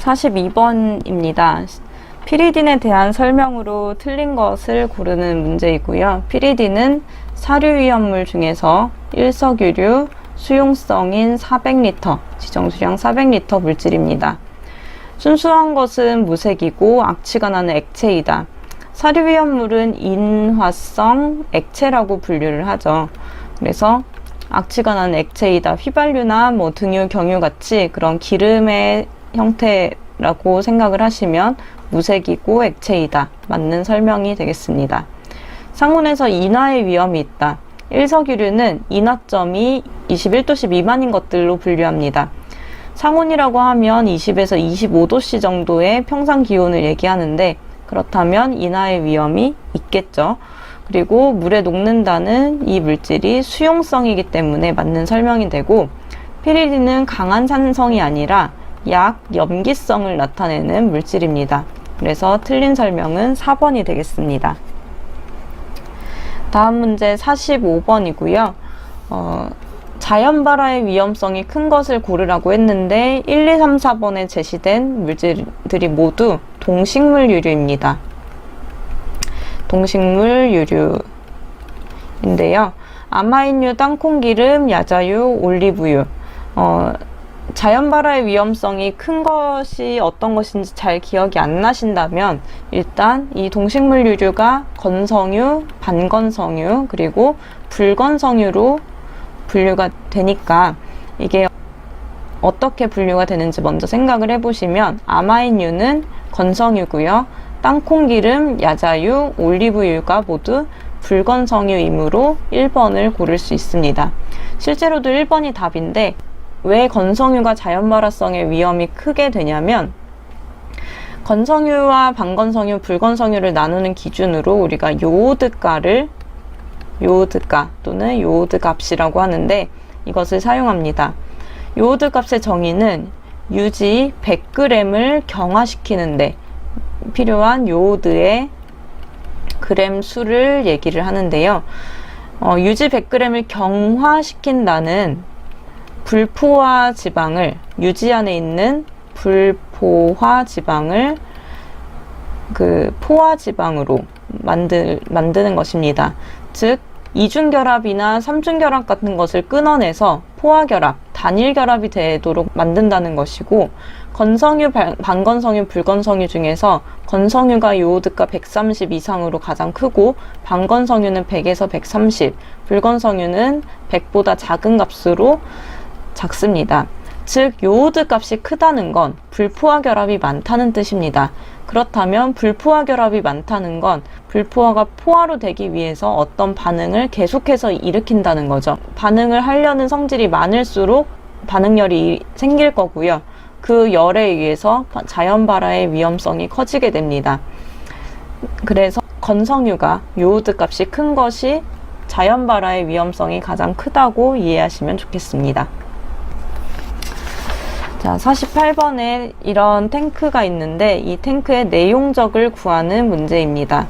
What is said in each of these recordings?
42번입니다. 피리딘에 대한 설명으로 틀린 것을 고르는 문제이고요. 피리딘은 사료위험물 중에서 일석유류 수용성인 400L, 지정수량 400L 물질입니다. 순수한 것은 무색이고 악취가 나는 액체이다. 사료위험물은 인화성 액체라고 분류를 하죠. 그래서 악취가 나는 액체이다. 휘발유나 등유, 경유 같이 그런 기름의 형태라고 생각을 하시면 무색이고 액체이다. 맞는 설명이 되겠습니다. 상온에서 인화의 위험이 있다. 일석유류는 인화점이 21도씨 미만인 것들로 분류합니다. 상온이라고 하면 20에서 25도씨 정도의 평상 기온을 얘기하는데 그렇다면 인화의 위험이 있겠죠. 그리고 물에 녹는다는 이 물질이 수용성이기 때문에 맞는 설명이 되고, 피리딘은 강한 산성이 아니라 약 염기성을 나타내는 물질입니다. 그래서 틀린 설명은 4번이 되겠습니다. 다음 문제 45번이고요. 자연발화의 위험성이 큰 것을 고르라고 했는데 1, 2, 3, 4번에 제시된 물질들이 모두 동식물 유류입니다. 동식물 유류인데요. 아마인유, 땅콩기름, 야자유, 올리브유. 자연발화의 위험성이 큰 것이 어떤 것인지 잘 기억이 안 나신다면 일단 이 동식물 유류가 건성유, 반건성유, 그리고 불건성유로 분류가 되니까 이게 어떻게 분류가 되는지 먼저 생각을 해보시면 아마인유는 건성유고요. 땅콩기름, 야자유, 올리브유가 모두 불건성유이므로 1번을 고를 수 있습니다. 실제로도 1번이 답인데 왜 건성유가 자연발화성의 위험이 크게 되냐면 건성유와 반건성유, 불건성유를 나누는 기준으로 우리가 요오드가를 요오드가 또는 요오드 값이라고 하는데 이것을 사용합니다. 요오드 값의 정의는 유지 100g을 경화시키는데 필요한 요오드의 그램 수를 얘기를 하는데요. 유지 100g을 경화시킨다는 불포화 지방을, 유지 안에 있는 불포화 지방을 포화 지방으로 만드는 것입니다. 즉 이중결합이나 삼중결합 같은 것을 끊어내서 포화결합, 단일결합이 되도록 만든다는 것이고, 건성유, 반건성유, 불건성유 중에서 건성유가 요오드가 130 이상으로 가장 크고 반건성유는 100에서 130, 불건성유는 100보다 작은 값으로 작습니다. 즉 요오드 값이 크다는 건 불포화 결합이 많다는 뜻입니다. 그렇다면 불포화 결합이 많다는 건 불포화가 포화로 되기 위해서 어떤 반응을 계속해서 일으킨다는 거죠. 반응을 하려는 성질이 많을수록 반응열이 생길 거고요. 그 열에 의해서 자연발화의 위험성이 커지게 됩니다. 그래서 건성유가 요오드 값이 큰 것이 자연발화의 위험성이 가장 크다고 이해하시면 좋겠습니다. 자, 48번에 이런 탱크가 있는데 이 탱크의 내용적을 구하는 문제입니다.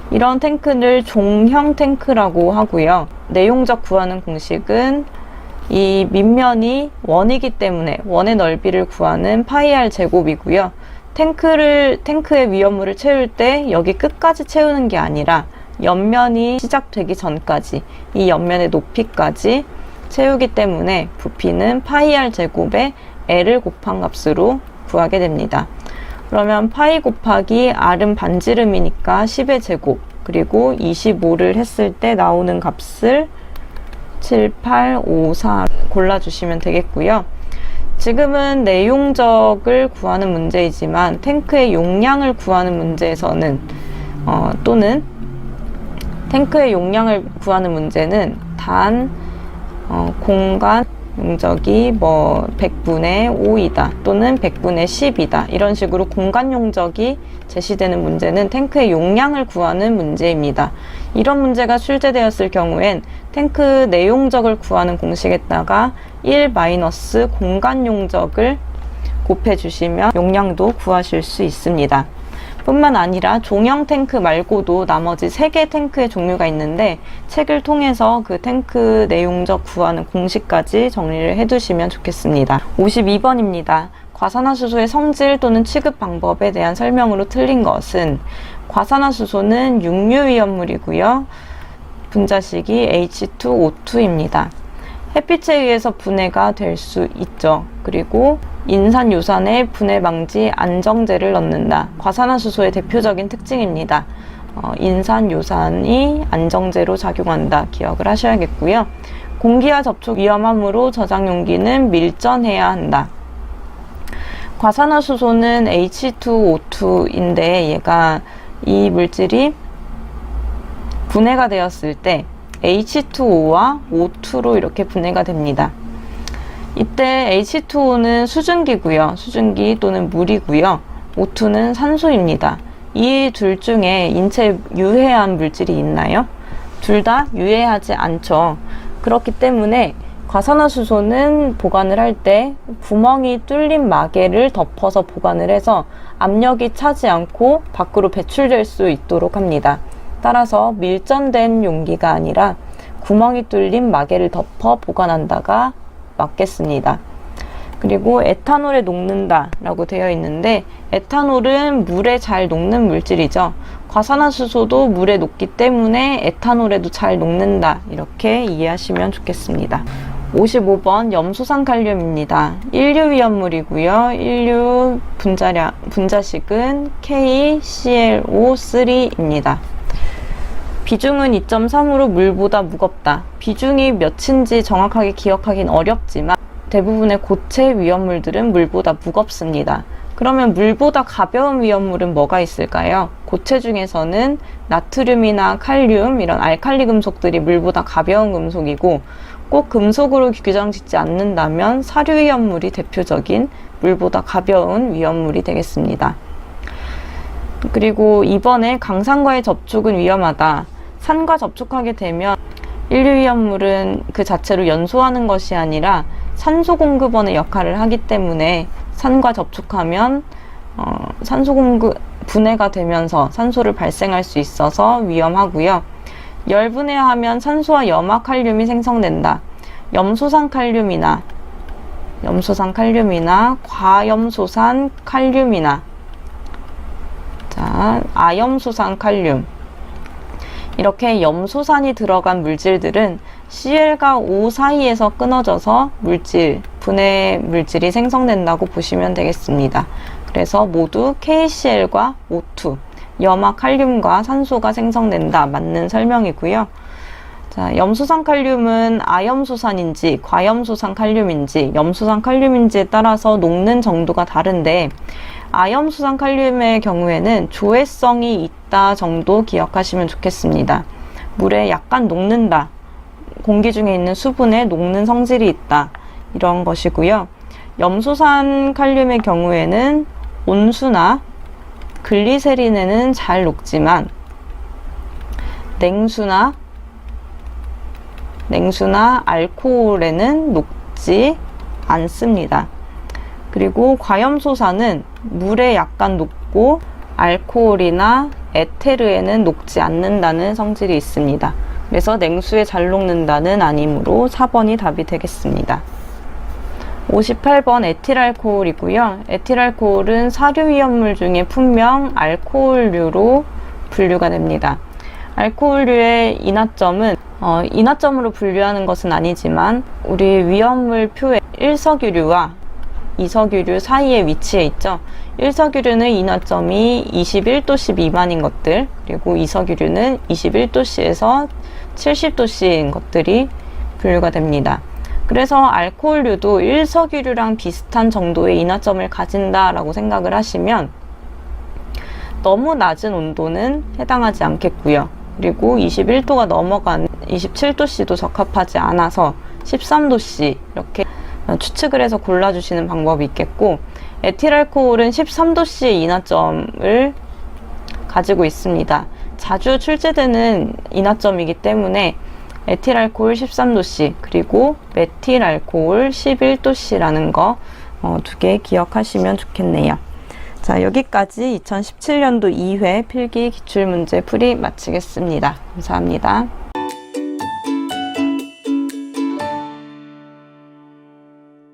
이런 탱크를 종형 탱크라고 하고요. 내용적 구하는 공식은 이 밑면이 원이기 때문에 원의 넓이를 구하는 파이 r 제곱이고요. 탱크의 위험물을 채울 때 여기 끝까지 채우는 게 아니라 옆면이 시작되기 전까지 이 옆면의 높이까지 채우기 때문에 부피는 파이 r 제곱에 L을 곱한 값으로 구하게 됩니다. 그러면 파이 곱하기 R은 반지름이니까 10의 제곱, 그리고 25를 했을 때 나오는 값을 7, 8, 5, 4 골라주시면 되겠고요. 지금은 내용적을 구하는 문제이지만 탱크의 용량을 구하는 문제에서는 또는 탱크의 용량을 구하는 문제는 단 공간 용적이 100분의 5이다 또는 100분의 10이다 이런 식으로 공간 용적이 제시되는 문제는 탱크의 용량을 구하는 문제입니다. 이런 문제가 출제되었을 경우엔 탱크 내용적을 구하는 공식에다가 1 마이너스 공간 용적을 곱해 주시면 용량도 구하실 수 있습니다. 뿐만 아니라 종형 탱크 말고도 나머지 3개 탱크의 종류가 있는데 책을 통해서 그 탱크 내용적 구하는 공식까지 정리를 해두시면 좋겠습니다. 52번입니다. 과산화수소의 성질 또는 취급 방법에 대한 설명으로 틀린 것은 과산화수소는 육류위험물이고요. 분자식이 H2O2입니다. 햇빛에 의해서 분해가 될 수 있죠. 그리고 인산요산에 분해 방지 안정제를 넣는다. 과산화수소의 대표적인 특징입니다. 인산요산이 안정제로 작용한다. 기억을 하셔야겠고요. 공기와 접촉 위험하므로 저장 용기는 밀전해야 한다. 과산화수소는 H2O2인데 얘가 이 물질이 분해가 되었을 때 H2O와 O2로 이렇게 분해가 됩니다. 이때 H2O는 수증기고요. 수증기 또는 물이고요. O2는 산소입니다. 이 둘 중에 인체에 유해한 물질이 있나요? 둘 다 유해하지 않죠. 그렇기 때문에 과산화수소는 보관을 할 때 구멍이 뚫린 마개를 덮어서 보관을 해서 압력이 차지 않고 밖으로 배출될 수 있도록 합니다. 따라서 밀전된 용기가 아니라 구멍이 뚫린 마개를 덮어 보관한다가 맞겠습니다. 그리고 에탄올에 녹는다 라고 되어 있는데 에탄올은 물에 잘 녹는 물질이죠. 과산화수소도 물에 녹기 때문에 에탄올에도 잘 녹는다 이렇게 이해하시면 좋겠습니다. 55번 염소산칼륨입니다. 인류위험물이고요. 인류 분자식은 KClO3입니다. 비중은 2.3으로 물보다 무겁다. 비중이 몇인지 정확하게 기억하긴 어렵지만 대부분의 고체 위험물들은 물보다 무겁습니다. 그러면 물보다 가벼운 위험물은 뭐가 있을까요? 고체 중에서는 나트륨이나 칼륨 이런 알칼리 금속들이 물보다 가벼운 금속이고 꼭 금속으로 규정짓지 않는다면 사료 위험물이 대표적인 물보다 가벼운 위험물이 되겠습니다. 그리고 이번에 강산과의 접촉은 위험하다. 산과 접촉하게 되면 인류위험물은 그 자체로 연소하는 것이 아니라 산소 공급원의 역할을 하기 때문에 산과 접촉하면 산소 공급 분해가 되면서 산소를 발생할 수 있어서 위험하고요. 열분해하면 산소와 염화칼륨이 생성된다. 염소산칼륨이나 과염소산칼륨이나 아염소산칼륨 이렇게 염소산이 들어간 물질들은 Cl과 O 사이에서 끊어져서 분해 물질이 생성된다고 보시면 되겠습니다. 그래서 모두 KCl과 O2, 염화칼륨과 산소가 생성된다. 맞는 설명이고요. 자, 염소산칼륨은 아염소산인지 과염소산칼륨인지 염소산칼륨인지에 따라서 녹는 정도가 다른데 아염소산칼륨의 경우에는 조해성이 있다 정도 기억하시면 좋겠습니다. 물에 약간 녹는다. 공기 중에 있는 수분에 녹는 성질이 있다. 이런 것이고요. 염소산칼륨의 경우에는 온수나 글리세린에는 잘 녹지만 냉수나 알코올에는 녹지 않습니다. 그리고 과염소산은 물에 약간 녹고 알코올이나 에테르에는 녹지 않는다는 성질이 있습니다. 그래서 냉수에 잘 녹는다는 아니므로 4번이 답이 되겠습니다. 58번 에틸알코올이고요. 에틸알코올은 사료위험물 중에 분명 알코올류로 분류가 됩니다. 알코올류의 인화점은 인화점으로 분류하는 것은 아니지만 우리 위험물 표에 1석유류와 2석유류 사이에 위치해 있죠. 1석유류는 인화점이 21도씨 미만인 것들, 그리고 2석유류는 21도씨에서 70도씨인 것들이 분류가 됩니다. 그래서 알코올류도 1석유류랑 비슷한 정도의 인화점을 가진다라고 생각을 하시면 너무 낮은 온도는 해당하지 않겠고요. 그리고 21도가 넘어간 27도씨도 적합하지 않아서 13도씨 이렇게 추측을 해서 골라주시는 방법이 있겠고, 에틸알코올은 13도씨의 인화점을 가지고 있습니다. 자주 출제되는 인화점이기 때문에 에틸알코올 13도씨 그리고 메틸알코올 11도씨라는 거 두 개 기억하시면 좋겠네요. 자, 여기까지 2017년도 2회 필기 기출문제 풀이 마치겠습니다. 감사합니다.